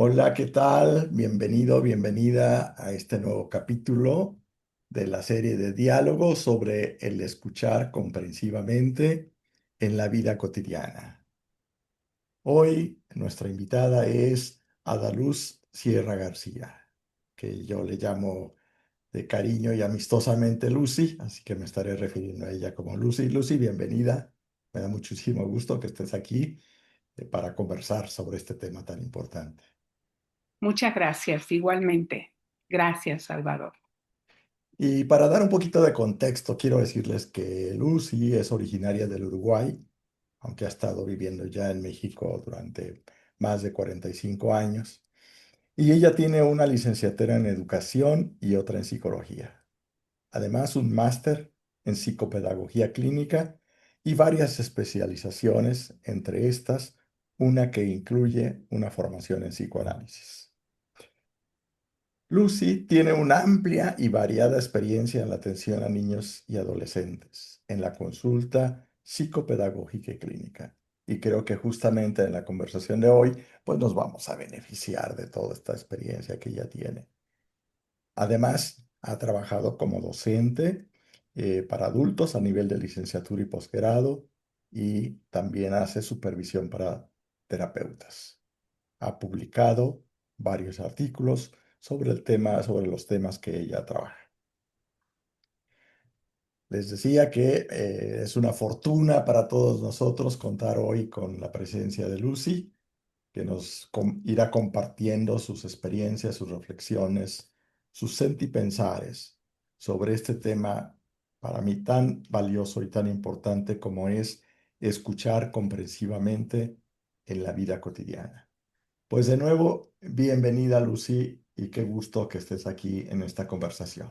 Hola, ¿qué tal? Bienvenido, bienvenida a este nuevo capítulo de la serie de diálogos sobre el escuchar comprensivamente en la vida cotidiana. Hoy nuestra invitada es Adaluz Sierra García, que yo le llamo de cariño y amistosamente Lucy, así que me estaré refiriendo a ella como Lucy. Lucy, bienvenida. Me da muchísimo gusto que estés aquí para conversar sobre este tema tan importante. Muchas gracias, igualmente. Gracias, Salvador. Y para dar un poquito de contexto, quiero decirles que Lucy es originaria del Uruguay, aunque ha estado viviendo ya en México durante más de 45 años. Y ella tiene una licenciatura en educación y otra en psicología. Además, un máster en psicopedagogía clínica y varias especializaciones, entre estas, una que incluye una formación en psicoanálisis. Lucy tiene una amplia y variada experiencia en la atención a niños y adolescentes, en la consulta psicopedagógica y clínica. Y creo que justamente en la conversación de hoy, pues nos vamos a beneficiar de toda esta experiencia que ella tiene. Además, ha trabajado como docente para adultos a nivel de licenciatura y posgrado y también hace supervisión para terapeutas. Ha publicado varios artículos sobre el tema, sobre los temas que ella trabaja. Les decía que es una fortuna para todos nosotros contar hoy con la presencia de Lucy, que nos irá compartiendo sus experiencias, sus reflexiones, sus sentipensares sobre este tema para mí tan valioso y tan importante como es escuchar comprensivamente en la vida cotidiana. Pues de nuevo, bienvenida Lucy y qué gusto que estés aquí en esta conversación.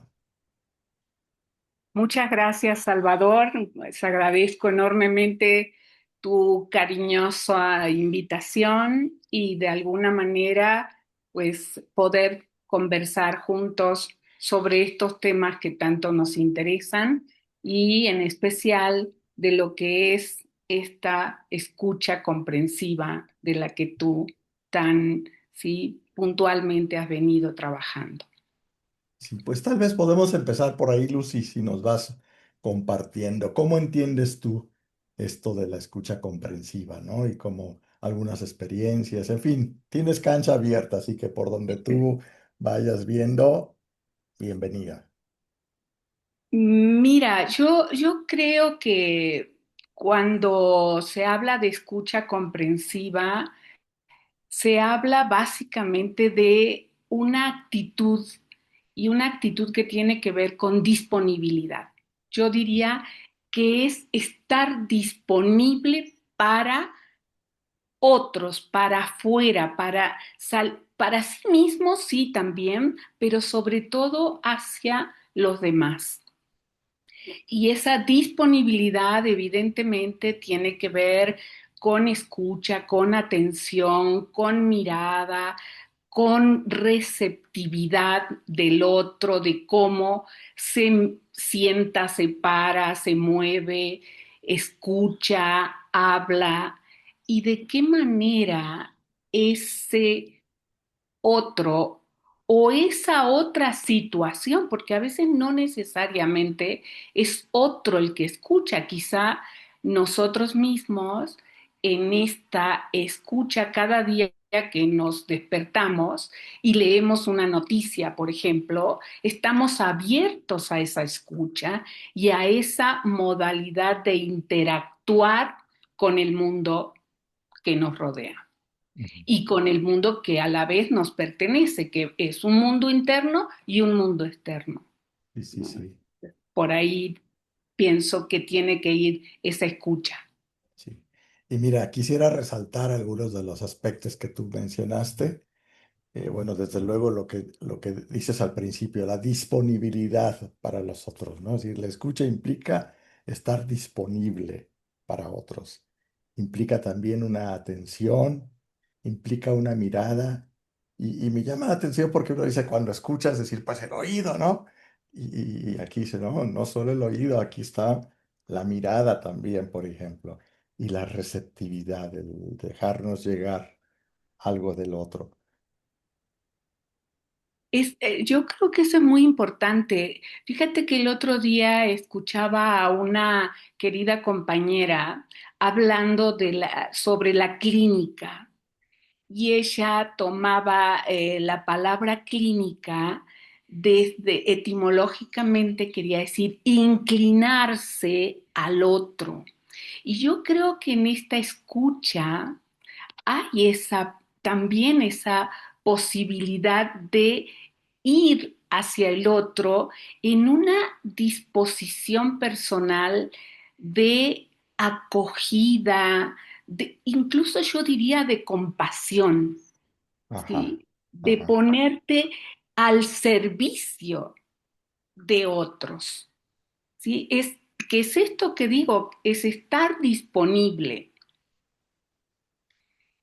Muchas gracias, Salvador. Les agradezco enormemente tu cariñosa invitación y de alguna manera, pues, poder conversar juntos sobre estos temas que tanto nos interesan y en especial de lo que es esta escucha comprensiva de la que tú tan, sí, puntualmente has venido trabajando. Sí, pues tal vez podemos empezar por ahí, Lucy, si nos vas compartiendo. ¿Cómo entiendes tú esto de la escucha comprensiva, ¿no? Y como algunas experiencias, en fin, tienes cancha abierta, así que por donde tú vayas viendo, bienvenida. Mira, yo creo que cuando se habla de escucha comprensiva, se habla básicamente de una actitud y una actitud que tiene que ver con disponibilidad. Yo diría que es estar disponible para otros, para afuera, para sí mismos, sí también, pero sobre todo hacia los demás. Y esa disponibilidad evidentemente tiene que ver con escucha, con atención, con mirada, con receptividad del otro, de cómo se sienta, se para, se mueve, escucha, habla y de qué manera ese otro o esa otra situación, porque a veces no necesariamente es otro el que escucha, quizá nosotros mismos en esta escucha cada día que nos despertamos y leemos una noticia, por ejemplo, estamos abiertos a esa escucha y a esa modalidad de interactuar con el mundo que nos rodea Ujú. y con el mundo que a la vez nos pertenece, que es un mundo interno y un mundo externo, Sí, sí, ¿no? sí, Por ahí pienso que tiene que ir esa escucha. sí. Y mira, quisiera resaltar algunos de los aspectos que tú mencionaste. Bueno, desde luego lo que dices al principio, la disponibilidad para los otros, ¿no? Es decir, la escucha implica estar disponible para otros. Implica también una atención, implica una mirada. Y me llama la atención porque uno dice, cuando escuchas, decir, pues el oído, ¿no? Y aquí dice, no, no solo el oído, aquí está la mirada también, por ejemplo, y la receptividad, el dejarnos llegar algo del otro. Yo creo que eso es muy importante. Fíjate que el otro día escuchaba a una querida compañera hablando sobre la clínica y ella tomaba la palabra clínica desde etimológicamente quería decir inclinarse al otro. Y yo creo que en esta escucha hay también esa posibilidad de ir hacia el otro en una disposición personal de acogida, incluso yo diría de compasión, Ajá, ¿sí? De ajá, ponerte al servicio de otros, ¿sí? ¿Qué es esto que digo? Es estar disponible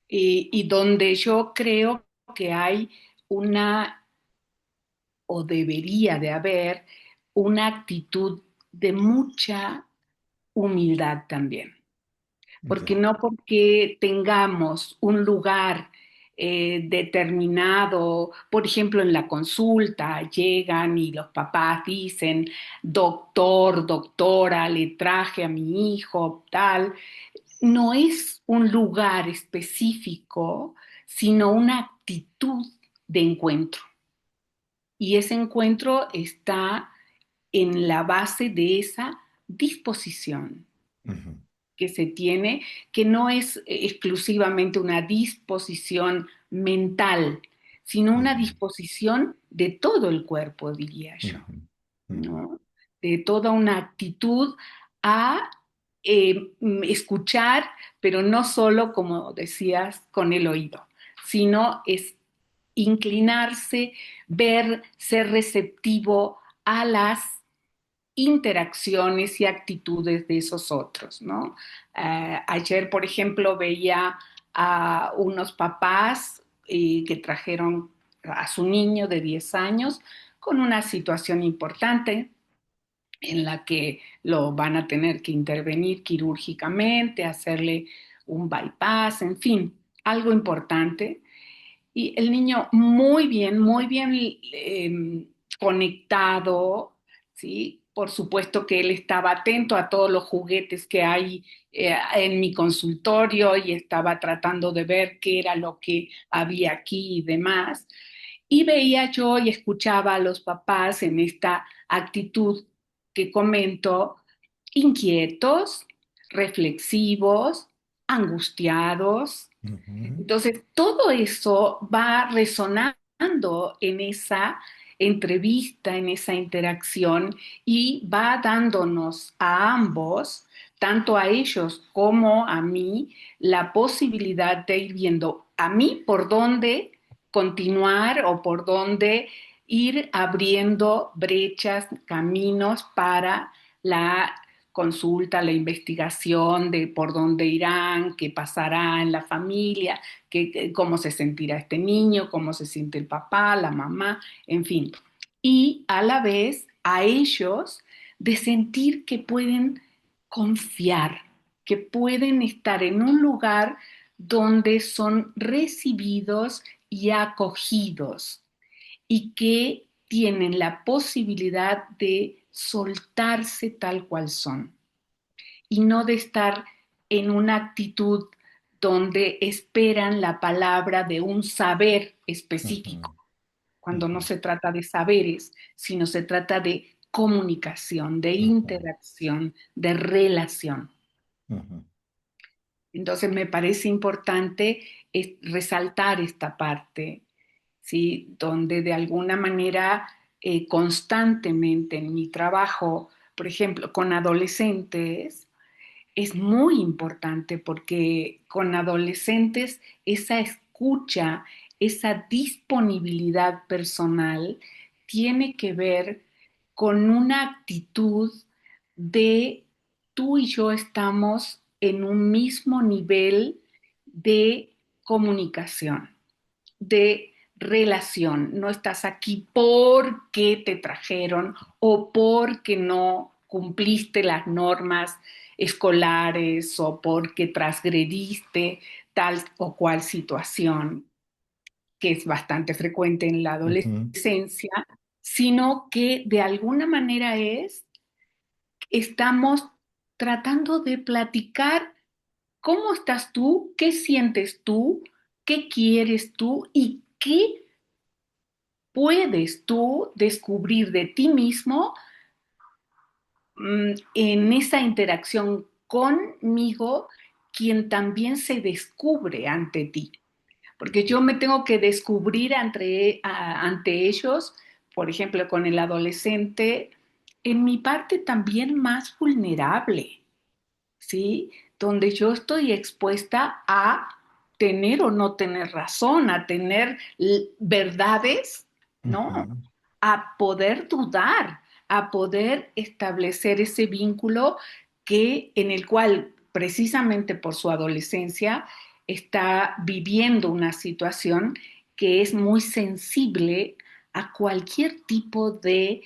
y donde yo creo que hay una, o debería de haber, una actitud de mucha humildad también. Porque ya. no porque tengamos un lugar determinado, por ejemplo, en la consulta llegan y los papás dicen, doctor, doctora, le traje a mi hijo, tal, no es un lugar específico, sino una actitud de encuentro. Y ese encuentro está en la base de esa disposición Ujú, que se tiene, que no es exclusivamente una disposición mental, sino una ujú, disposición de todo el cuerpo, diría yo, ujú, ujú, ¿no? De toda una actitud a escuchar, pero no solo, como decías, con el oído, sino es inclinarse, ver, ser receptivo a las interacciones y actitudes de esos otros, ¿no? Ayer, por ejemplo, veía a unos papás que trajeron a su niño de 10 años con una situación importante en la que lo van a tener que intervenir quirúrgicamente, hacerle un bypass, en fin, algo importante. Y el niño muy bien conectado, ¿sí? Por supuesto que él estaba atento a todos los juguetes que hay en mi consultorio y estaba tratando de ver qué era lo que había aquí y demás. Y veía yo y escuchaba a los papás en esta actitud que comento, inquietos, reflexivos, angustiados. ujú, Entonces, todo eso va resonando en esa entrevista, en esa interacción y va dándonos a ambos, tanto a ellos como a mí, la posibilidad de ir viendo a mí por dónde continuar o por dónde ir abriendo brechas, caminos para la consulta, la investigación de por dónde irán, qué pasará en la familia, cómo se sentirá este niño, cómo se siente el papá, la mamá, en fin. Y a la vez a ellos de sentir que pueden confiar, que pueden estar en un lugar donde son recibidos y acogidos y que tienen la posibilidad de soltarse tal cual son y no de estar en una actitud donde esperan la palabra de un saber específico, ujú, cuando no ujú, se trata de saberes, sino se trata de comunicación, de ujú, interacción, de relación. ujú, Entonces me parece importante resaltar esta parte, ¿sí? Donde de alguna manera constantemente en mi trabajo, por ejemplo, con adolescentes, es muy importante porque con adolescentes esa escucha, esa disponibilidad personal tiene que ver con una actitud de tú y yo estamos en un mismo nivel de comunicación, de relación. No estás aquí porque te trajeron o porque no cumpliste las normas escolares o porque transgrediste tal o cual situación. que es bastante frecuente en la ujú, adolescencia, sino que de alguna manera estamos tratando de platicar cómo estás tú, qué sientes tú, qué quieres tú y qué puedes tú descubrir de ti mismo en esa interacción conmigo, quien también se descubre ante ti. Porque yo me tengo que descubrir ante ellos, por ejemplo, con el adolescente, en mi parte también más vulnerable, ¿sí? Donde yo estoy expuesta a tener o no tener razón, a tener verdades, ¿no? ujú, A poder dudar, a poder establecer ese vínculo en el cual precisamente por su adolescencia está viviendo una situación que es muy sensible a cualquier tipo de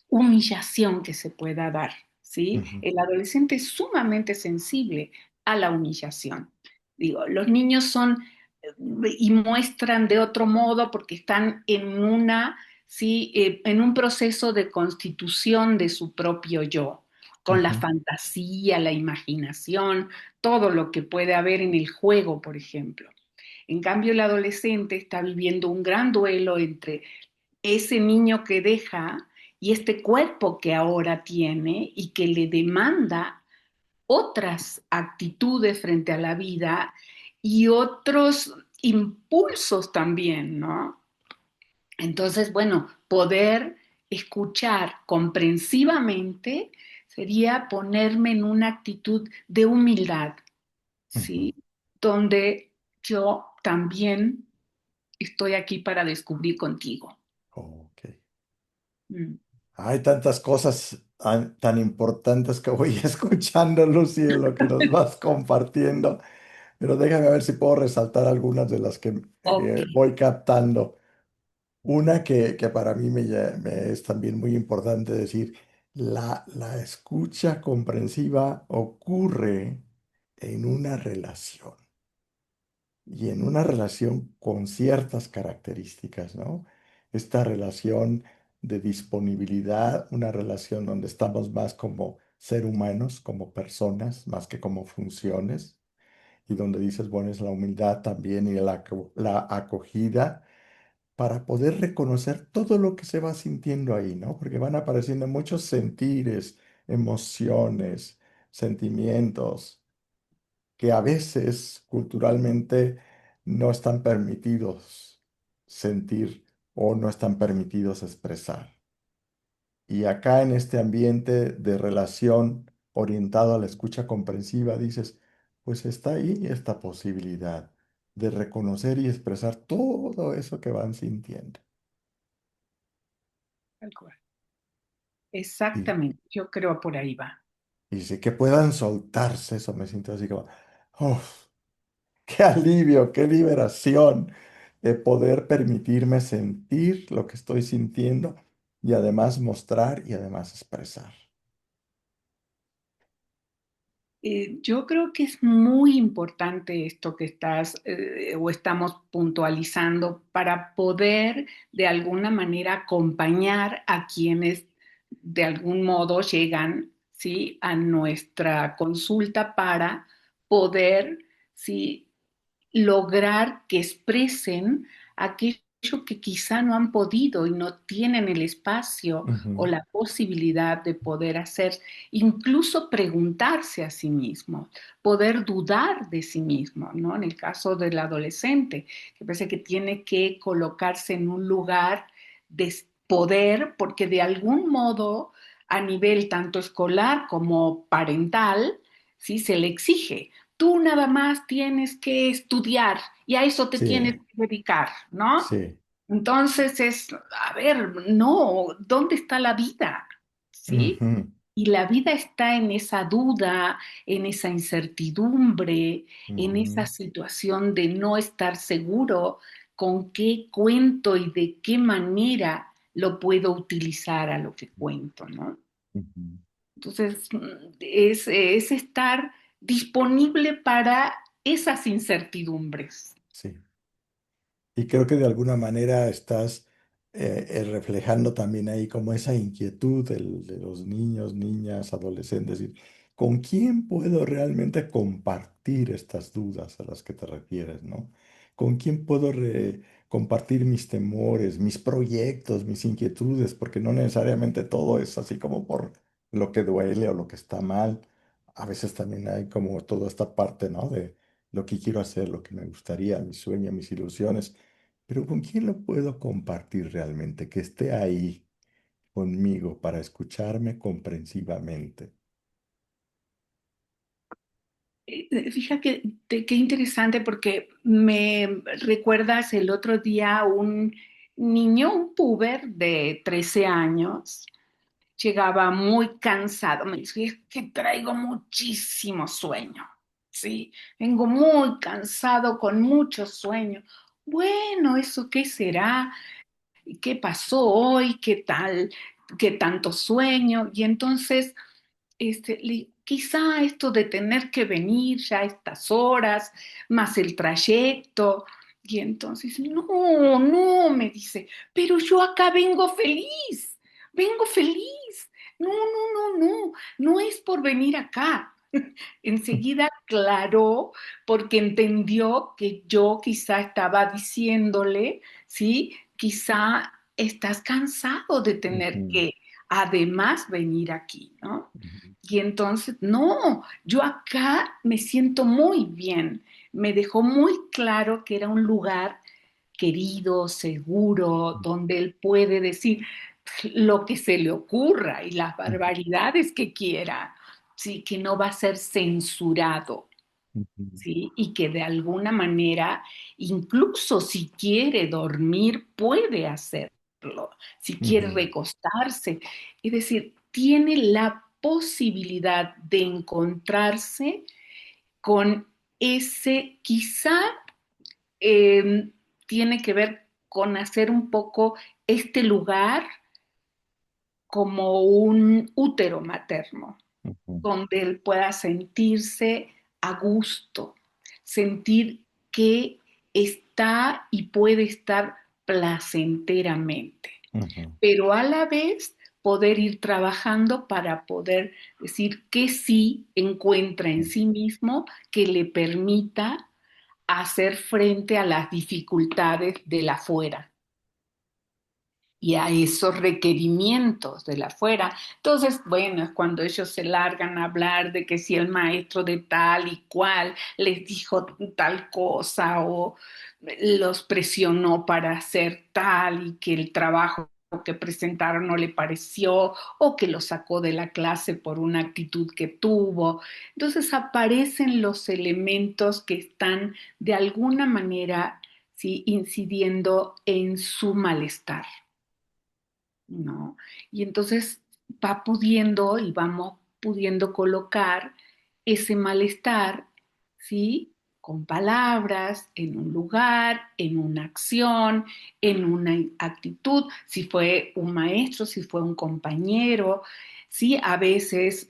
humillación que se pueda dar, ¿sí? ujú, El adolescente es sumamente sensible a la humillación. Digo, los niños son y muestran de otro modo porque están ¿sí? En un proceso de constitución de su propio yo, con la ujú, fantasía, la imaginación, todo lo que puede haber en el juego, por ejemplo. En cambio, el adolescente está viviendo un gran duelo entre ese niño que deja y este cuerpo que ahora tiene y que le demanda otras actitudes frente a la vida y otros impulsos también, ¿no? Entonces, bueno, poder escuchar comprensivamente sería ponerme en una actitud de humildad, ujú. ¿sí? Donde yo también estoy aquí para descubrir contigo. Ok. Mm. Hay tantas cosas tan importantes que voy escuchando, Lucy, en lo que nos vas compartiendo, pero déjame ver si puedo resaltar algunas de las que Ok. voy captando. Una que para mí me es también muy importante decir, la escucha comprensiva ocurre en una relación y en una relación con ciertas características, ¿no? Esta relación de disponibilidad, una relación donde estamos más como ser humanos, como personas, más que como funciones, y donde dices, bueno, es la humildad también y la acogida para poder reconocer todo lo que se va sintiendo ahí, ¿no? Porque van apareciendo muchos sentires, emociones, sentimientos que a veces culturalmente no están permitidos sentir o no están permitidos expresar. Y acá en este ambiente de relación orientado a la escucha comprensiva, dices, pues está ahí esta posibilidad de reconocer y expresar todo eso que van sintiendo. Tal cual. Y, Exactamente, yo creo por ahí va. y sí que puedan soltarse, eso me siento así como, "Uf, qué alivio, qué liberación de poder permitirme sentir lo que estoy sintiendo y además mostrar y además expresar." Yo creo que es muy importante esto que o estamos puntualizando para poder de alguna manera acompañar a quienes de algún modo llegan, ¿sí? A nuestra consulta para poder, ¿sí? Lograr que expresen aquello que quizá no han podido y no tienen el espacio o Ujú, la posibilidad de poder hacer, incluso preguntarse a sí mismo, poder dudar de sí mismo, ¿no? En el caso del adolescente, que parece que tiene que colocarse en un lugar de poder porque de algún modo a nivel tanto escolar como parental, ¿sí? Se le exige. Tú nada más tienes que estudiar y a eso te tienes sí, que dedicar, ¿no? sí. Entonces a ver, no, ¿dónde está la vida? ¿Sí? Ujú, Y la vida está en esa duda, en esa incertidumbre, en esa ujú, situación de no estar seguro con qué cuento y de qué manera lo puedo utilizar a lo que cuento, ¿no? ujú. Entonces, es estar disponible para esas incertidumbres. Sí. Y creo que de alguna manera estás reflejando también ahí como esa inquietud de los niños, niñas, adolescentes. Y ¿con quién puedo realmente compartir estas dudas a las que te refieres, ¿no? ¿Con quién puedo compartir mis temores, mis proyectos, mis inquietudes? Porque no necesariamente todo es así como por lo que duele o lo que está mal. A veces también hay como toda esta parte, ¿no? De lo que quiero hacer, lo que me gustaría, mis sueños, mis ilusiones. Pero ¿con quién lo puedo compartir realmente? Que esté ahí conmigo para escucharme comprensivamente. Fíjate qué interesante porque me recuerdas el otro día un niño, un puber de 13 años, llegaba muy cansado, me dice, es que traigo muchísimo sueño, ¿sí? Vengo muy cansado, con mucho sueño. Bueno, ¿eso qué será? ¿Qué pasó hoy? ¿Qué tal? ¿Qué tanto sueño? Y entonces quizá esto de tener que venir ya a estas horas, más el trayecto, y entonces, no, no, me dice, pero yo acá vengo feliz, no, no, no, no, no es por venir acá. Enseguida aclaró porque entendió que yo quizá estaba diciéndole, ¿sí? Quizá estás cansado de tener Ujú, que además venir aquí, ¿no? ujú, Y entonces, no, yo acá me siento muy bien. Me dejó muy claro que era un lugar querido, seguro, donde él puede decir lo que se le ocurra y las barbaridades que quiera, sí, que no va a ser censurado, ujú, sí, y que de alguna manera, incluso si quiere dormir, puede hacerlo, si quiere ujú, recostarse, es decir, tiene la posibilidad de encontrarse con ese, quizá tiene que ver con hacer un poco este lugar como un útero materno, ujú, donde él pueda sentirse a gusto, sentir que está y puede estar placenteramente, ujú, pero a la vez poder ir trabajando para poder decir que sí encuentra en ujú, sí mismo que le permita hacer frente a las dificultades de la afuera y a esos requerimientos de la afuera. Entonces, bueno, es cuando ellos se largan a hablar de que si el maestro de tal y cual les dijo tal cosa o los presionó para hacer tal y que el trabajo que presentaron no le pareció o que lo sacó de la clase por una actitud que tuvo. Entonces aparecen los elementos que están de alguna manera, sí, incidiendo en su malestar, ¿no? Y entonces va pudiendo y vamos pudiendo colocar ese malestar, ¿sí? Con palabras, en un lugar, en una acción, en una actitud, si fue un maestro, si fue un compañero, ¿sí? A veces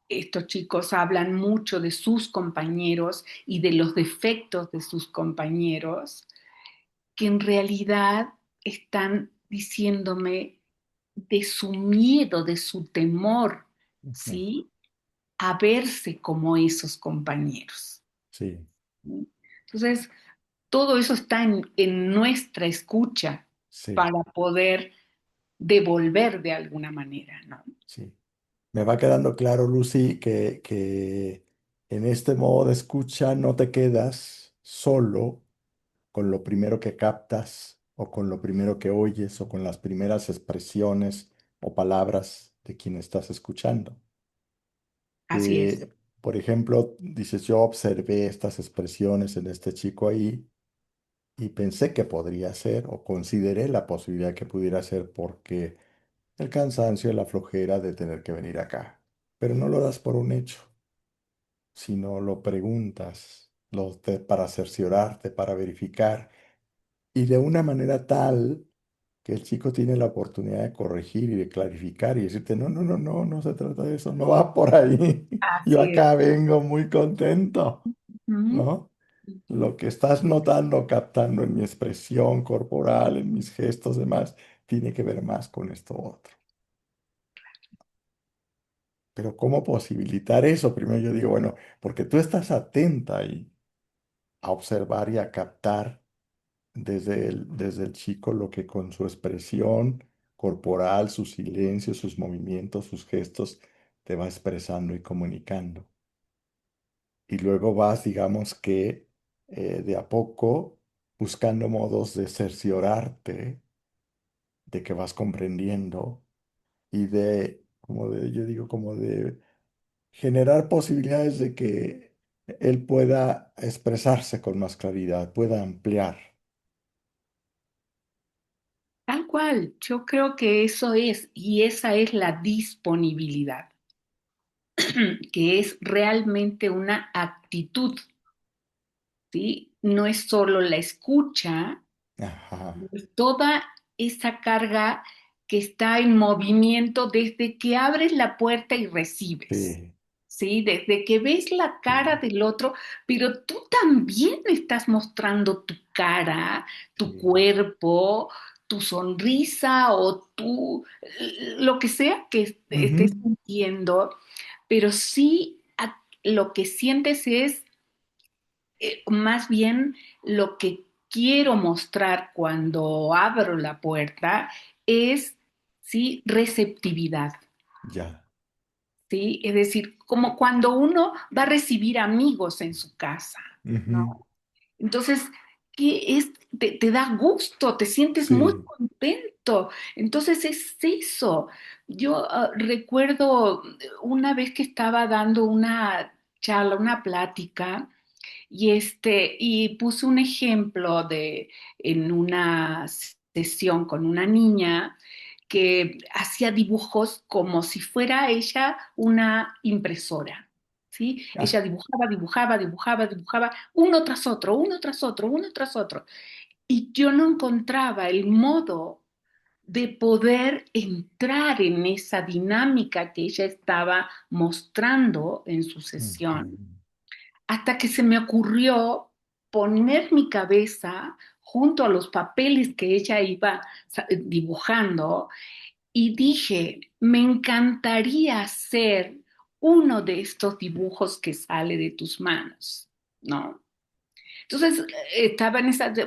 estos chicos hablan mucho de sus compañeros y de los defectos de sus compañeros, que en realidad están diciéndome de su miedo, de su temor, ujú. ¿sí? A verse como esos compañeros. Sí, ¿Sí? Entonces, todo eso está en nuestra escucha sí, para poder devolver de alguna manera, ¿no? sí. Me va quedando claro, Lucy, que en este modo de escucha no te quedas solo con lo primero que captas o con lo primero que oyes o con las primeras expresiones o palabras de quien estás escuchando. Así es. Por ejemplo, dices, yo observé estas expresiones en este chico ahí y pensé que podría ser o consideré la posibilidad que pudiera ser porque el cansancio y la flojera de tener que venir acá. Pero no lo das por un hecho, sino lo preguntas para cerciorarte, para verificar y de una manera tal que el chico tiene la oportunidad de corregir y de clarificar y decirte, no, no, no, no, no se trata de eso, no va por ahí. Yo Así es. acá vengo muy contento, Ujú. ¿no? lo que estás notando, captando en mi expresión corporal, en mis gestos, demás, tiene que ver más con esto otro. Pero ¿cómo posibilitar eso? Primero yo digo, bueno, porque tú estás atenta ahí a observar y a captar desde el chico lo que con su expresión corporal, su silencio, sus movimientos, sus gestos, te va expresando y comunicando. Y luego vas, digamos que de a poco buscando modos de cerciorarte de que vas comprendiendo y yo digo, como de generar posibilidades de que él pueda expresarse con más claridad, pueda ampliar. Tal cual, yo creo que eso es, y esa es la disponibilidad, que es realmente una actitud, ¿sí? No es solo la escucha, Ajá, es toda esa carga que está en movimiento desde que abres la puerta y recibes, sí, ¿sí? Desde que ves la cara sí, del otro, pero tú también estás mostrando tu cara, tu sí. cuerpo, tu sonrisa o lo que sea que estés Ujú, sintiendo, pero sí lo que sientes es más bien lo que quiero mostrar cuando abro la puerta es, sí, receptividad, ya. ¿sí? Es decir, como cuando uno va a recibir amigos en su casa, ¿no? Ujú, Entonces, ¿qué es? Te da gusto, te sientes muy sí. contento. Entonces es eso. Yo recuerdo una vez que estaba dando una charla, una plática, y puse un ejemplo en una sesión con una niña que hacía dibujos como si fuera ella una impresora. ¿Sí? Ah, Ella dibujaba, dibujaba, dibujaba, dibujaba, uno tras otro, uno tras otro, uno tras otro. Y yo no encontraba el modo de poder entrar en esa dinámica que ella estaba mostrando en su ujú, sesión hasta que se me ocurrió poner mi cabeza junto a los papeles que ella iba dibujando y dije, me encantaría hacer uno de estos dibujos que sale de tus manos, ¿no? Entonces estaba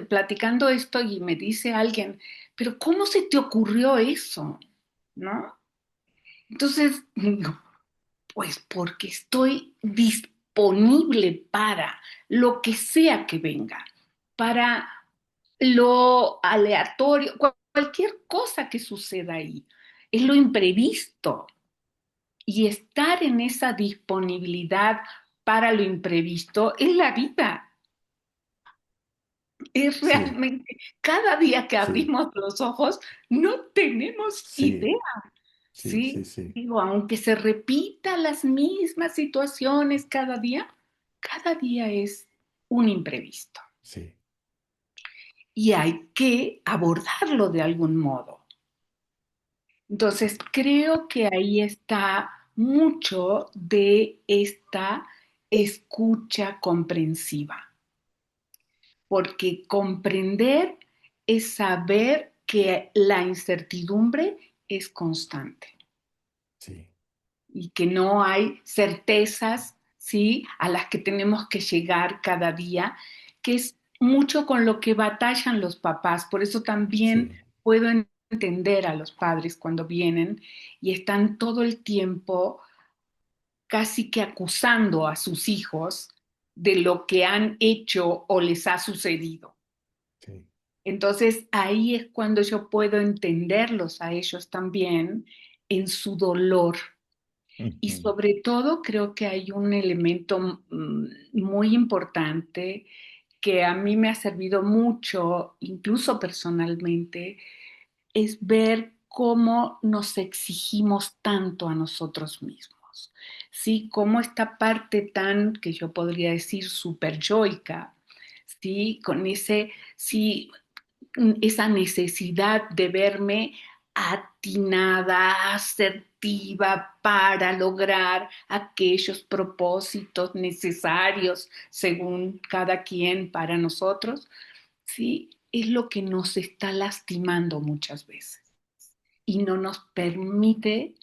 platicando esto y me dice alguien, pero ¿cómo se te ocurrió eso? ¿No? Entonces, pues porque estoy disponible para lo que sea que venga, para lo aleatorio, cualquier cosa que suceda ahí. Es lo imprevisto. Y estar en esa disponibilidad para lo imprevisto es la vida. Es sí, realmente, cada día que sí, abrimos los ojos, no tenemos idea. sí, sí, sí, Sí, sí, digo, aunque se repitan las mismas situaciones cada día es un imprevisto sí, y hay que abordarlo de algún modo. Entonces, creo que ahí está mucho de esta escucha comprensiva, porque comprender es saber que la incertidumbre es constante sí, y que no hay certezas, ¿sí? A las que tenemos que llegar cada día, que es mucho con lo que batallan los papás. Por eso también sí, puedo entender a los padres cuando vienen y están todo el tiempo casi que acusando a sus hijos de lo que han hecho o les ha sucedido. sí. Entonces ahí es cuando yo puedo entenderlos a ellos también en su dolor. Y Ujú, sobre todo creo que hay un elemento muy importante que a mí me ha servido mucho, incluso personalmente, es ver cómo nos exigimos tanto a nosotros mismos. ¿Sí? Cómo esta parte tan, que yo podría decir, super yoica, ¿sí? Con esa necesidad de verme atinada, asertiva para lograr aquellos propósitos necesarios según cada quien para nosotros, ¿sí? Es lo que nos está lastimando muchas veces y no nos permite,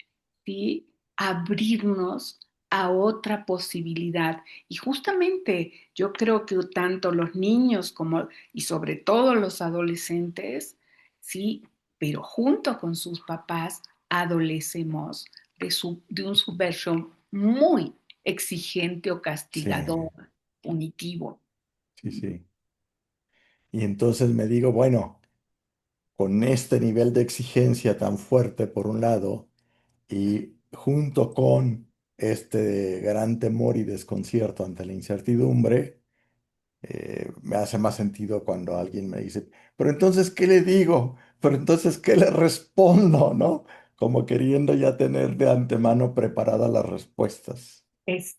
¿sí?, abrirnos a otra posibilidad. Y justamente yo creo que tanto los niños como y sobre todo los adolescentes, sí, pero junto con sus papás, adolecemos de un subversión muy exigente o Sí, castigador, punitivo. sí, sí. Y entonces me digo, bueno, con este nivel de exigencia tan fuerte por un lado y junto con este gran temor y desconcierto ante la incertidumbre, me hace más sentido cuando alguien me dice, pero entonces, ¿qué le digo? Pero entonces, ¿qué le respondo? ¿No? Como queriendo ya tener de antemano preparadas las respuestas,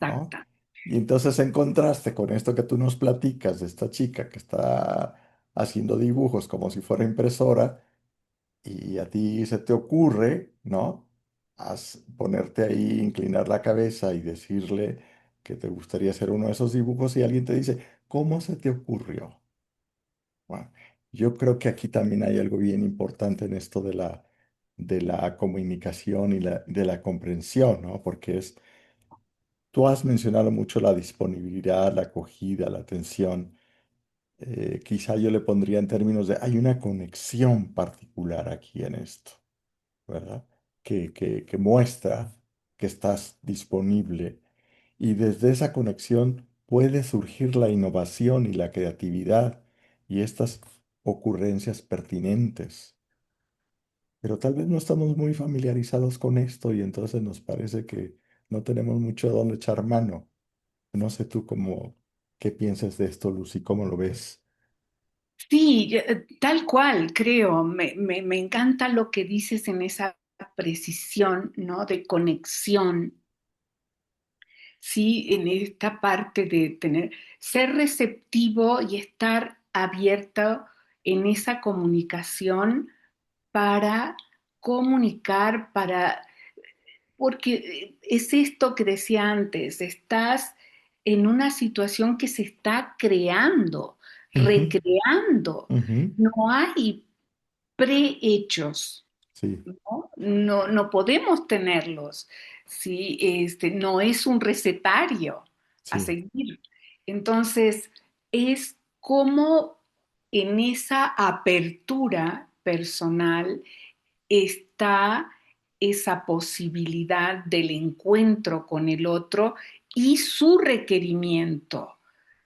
¿no? Exacta. Y entonces en contraste con esto que tú nos platicas de esta chica que está haciendo dibujos como si fuera impresora, y a ti se te ocurre, ¿no? Ponerte ahí, inclinar la cabeza y decirle que te gustaría hacer uno de esos dibujos y alguien te dice, ¿cómo se te ocurrió? Bueno, yo creo que aquí también hay algo bien importante en esto de la comunicación y de la comprensión, ¿no? Porque tú has mencionado mucho la disponibilidad, la acogida, la atención. Quizá yo le pondría en términos de, hay una conexión particular aquí en esto. ¿Verdad? Que muestra que estás disponible y desde esa conexión puede surgir la innovación y la creatividad y estas ocurrencias pertinentes. Pero tal vez no estamos muy familiarizados con esto y entonces nos parece que no tenemos mucho a dónde echar mano. No sé tú qué piensas de esto, Lucy, cómo lo ves. Sí, tal cual, creo. Me encanta lo que dices en esa precisión, ¿no? De conexión, sí, en esta parte de tener, ser receptivo y estar abierto en esa comunicación para comunicar, porque es esto que decía antes, estás en una situación que se está creando, Ujú, recreando. ujú. No hay prehechos, Sí, ¿no? No podemos tenerlos, ¿sí? No es un recetario a sí, seguir. Entonces, es como en esa apertura personal está esa posibilidad del encuentro con el otro y su requerimiento,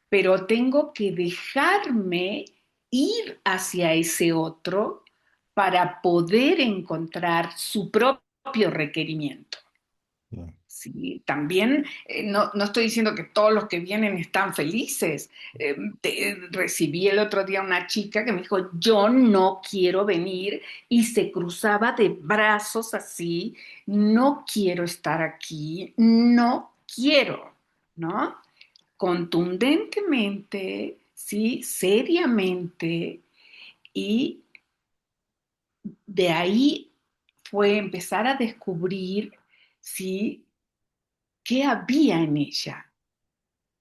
pero tengo que dejarme ir hacia ese otro para poder encontrar su propio requerimiento. ya, Sí, también no estoy diciendo que todos los que vienen están felices. Recibí el otro día una chica que me dijo, yo no quiero venir y se cruzaba de brazos así, no quiero estar aquí, no quiero, ¿no? Contundentemente, sí, seriamente, y de ahí fue empezar a descubrir, sí, qué había en ella,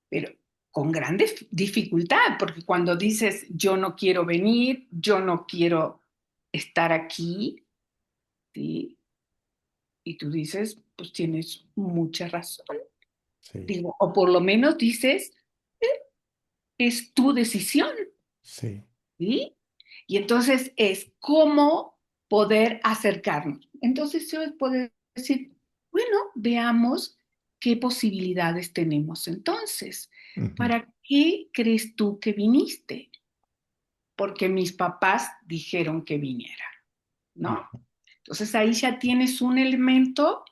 pero con gran dificultad, porque cuando dices yo no quiero venir, yo no quiero estar aquí, ¿sí? Y tú dices, pues tienes mucha razón. sí, Digo, o por lo menos dices, es tu decisión, sí. ¿sí? Y entonces es cómo poder acercarnos. Entonces yo puedo decir, bueno, veamos qué posibilidades tenemos entonces. Ujú, ¿Para qué crees tú que viniste? Porque mis papás dijeron que viniera, ¿no? ujú, Entonces ahí ya tienes un elemento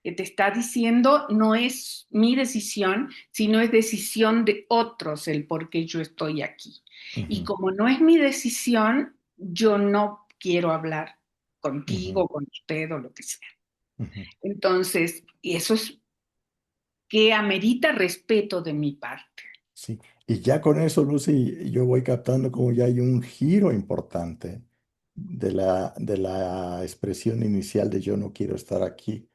que te está diciendo no es mi decisión, sino es decisión de otros el por qué yo estoy aquí. Y ujú, como no es mi decisión, yo no quiero hablar ujú, contigo, con usted o lo que sea. ujú. Entonces, y eso es que amerita respeto de mi parte. Sí, y ya con eso, Lucy, yo voy captando como ya hay un giro importante, de la expresión inicial de yo no quiero estar aquí.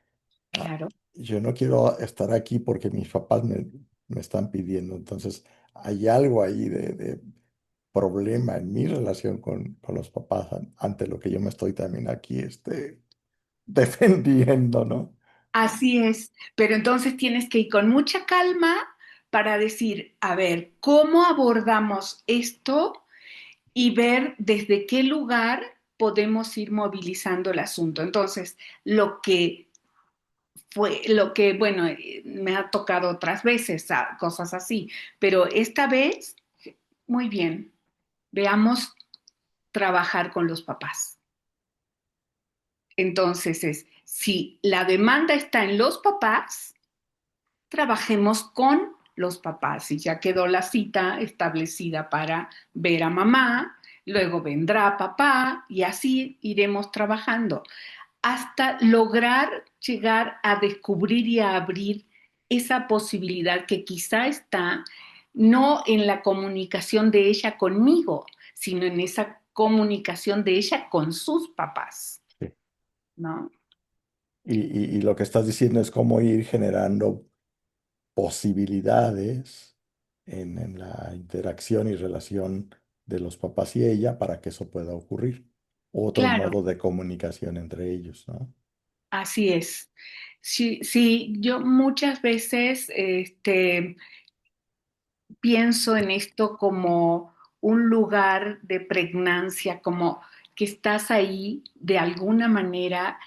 Ah, Claro. yo no quiero estar aquí porque mis papás me están pidiendo. Entonces, hay algo ahí de problema en mi relación con los papás ante lo que yo me estoy también aquí defendiendo, ¿no? Así es, pero entonces tienes que ir con mucha calma para decir, a ver, ¿cómo abordamos esto? Y ver desde qué lugar podemos ir movilizando el asunto. Entonces, bueno, me ha tocado otras veces, cosas así, pero esta vez, muy bien, veamos trabajar con los papás. Entonces si la demanda está en los papás, trabajemos con los papás y ya quedó la cita establecida para ver a mamá, luego vendrá papá y así iremos trabajando hasta lograr llegar a descubrir y a abrir esa posibilidad que quizá está no en la comunicación de ella conmigo, sino en esa comunicación de ella con sus papás, Sí. ¿no? Y lo que estás diciendo es cómo ir generando posibilidades en la interacción y relación de los papás y ella para que eso pueda ocurrir. Otro Claro, modo de comunicación entre ellos, ¿no? así es. Sí, sí, yo muchas veces pienso en esto como un lugar de pregnancia, como que estás ahí de alguna manera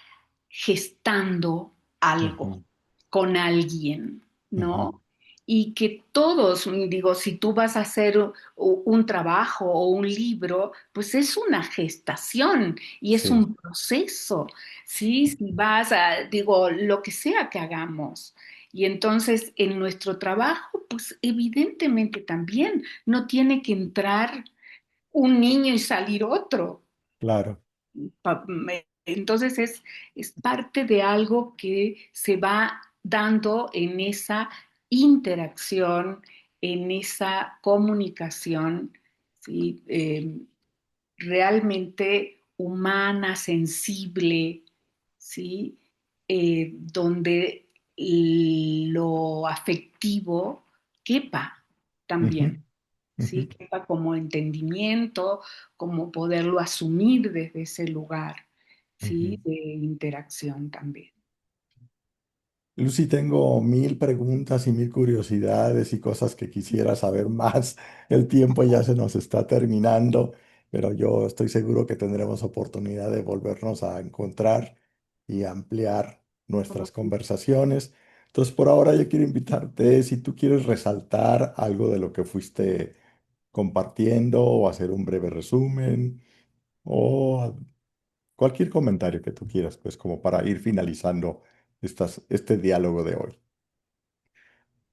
gestando algo Ujú, con alguien, ujú. ¿no? Y que todos, digo, si tú vas a hacer un trabajo o un libro, pues es una gestación y es Sí, un proceso, ¿sí? Si vas a, digo, lo que sea que hagamos. Y entonces en nuestro trabajo, pues evidentemente también no tiene que entrar un niño y salir otro. claro. Entonces es parte de algo que se va dando en esa interacción, en esa comunicación, ¿sí? Realmente humana, sensible, ¿sí? Donde lo afectivo quepa Ujú, también. ujú, ¿Sí? Quepa como entendimiento, como poderlo asumir desde ese lugar, ujú. ¿sí? De interacción también. Lucy, tengo mil preguntas y mil curiosidades y cosas que quisiera saber más. El tiempo ya se nos está terminando, pero yo estoy seguro que tendremos oportunidad de volvernos a encontrar y ampliar nuestras conversaciones. Entonces, por ahora yo quiero invitarte, si tú quieres resaltar algo de lo que fuiste compartiendo o hacer un breve resumen o cualquier comentario que tú quieras, pues como para ir finalizando este diálogo de hoy.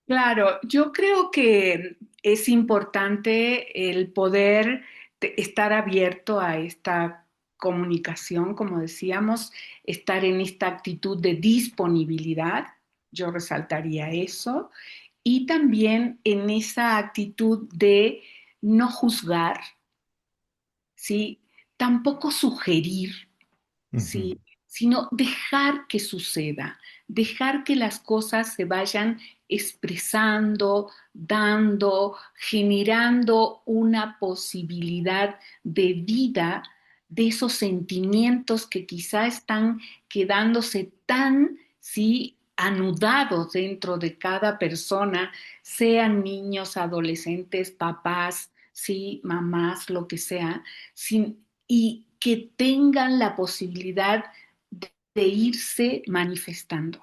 Claro, yo creo que es importante el poder estar abierto a esta comunicación, como decíamos, estar en esta actitud de disponibilidad, yo resaltaría eso, y también en esa actitud de no juzgar, ¿sí? Tampoco sugerir, Ujú, ¿sí? Sino dejar que suceda, dejar que las cosas se vayan expresando, dando, generando una posibilidad de vida de esos sentimientos que quizá están quedándose tan, sí, anudados dentro de cada persona, sean niños, adolescentes, papás, sí, mamás, lo que sea, y que tengan la posibilidad de irse manifestando,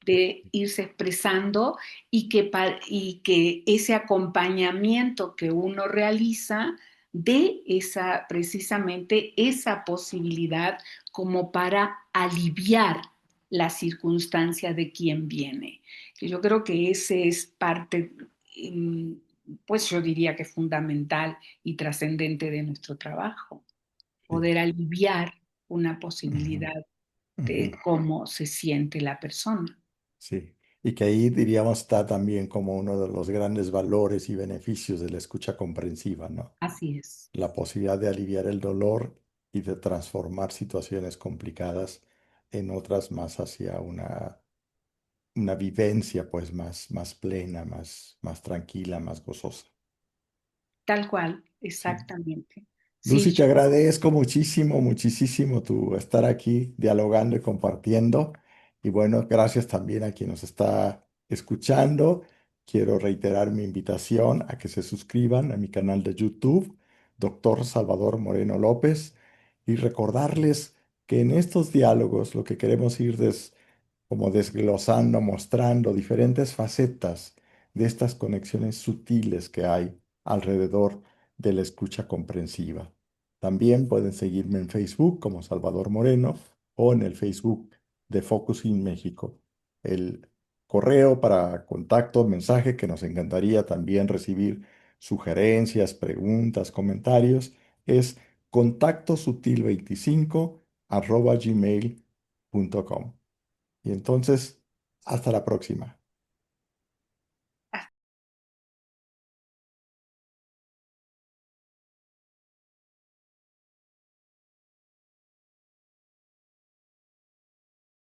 de irse expresando y que ese acompañamiento que uno realiza de esa, precisamente esa posibilidad como para aliviar la circunstancia de quien viene. Que yo creo que ese es parte, pues yo diría que fundamental y trascendente de nuestro trabajo, sí, poder aliviar una ujú, posibilidad ujú, de cómo se siente la persona. sí. Y que ahí diríamos está también como uno de los grandes valores y beneficios de la escucha comprensiva, ¿no? Así es. La posibilidad de aliviar el dolor y de transformar situaciones complicadas en otras más hacia una vivencia pues más plena, más tranquila, más gozosa. Tal cual, Sí. exactamente. Sí, Lucy, te agradezco muchísimo, muchísimo tu estar aquí dialogando y compartiendo. Y bueno, gracias también a quien nos está escuchando. Quiero reiterar mi invitación a que se suscriban a mi canal de YouTube, Doctor Salvador Moreno López, y recordarles que en estos diálogos lo que queremos ir como desglosando, mostrando diferentes facetas de estas conexiones sutiles que hay alrededor de la escucha comprensiva. También pueden seguirme en Facebook como Salvador Moreno o en el Facebook de Focusing México. El correo para contacto, mensaje que nos encantaría también recibir sugerencias, preguntas, comentarios es contactosutil25@gmail.com. Y entonces, hasta la próxima.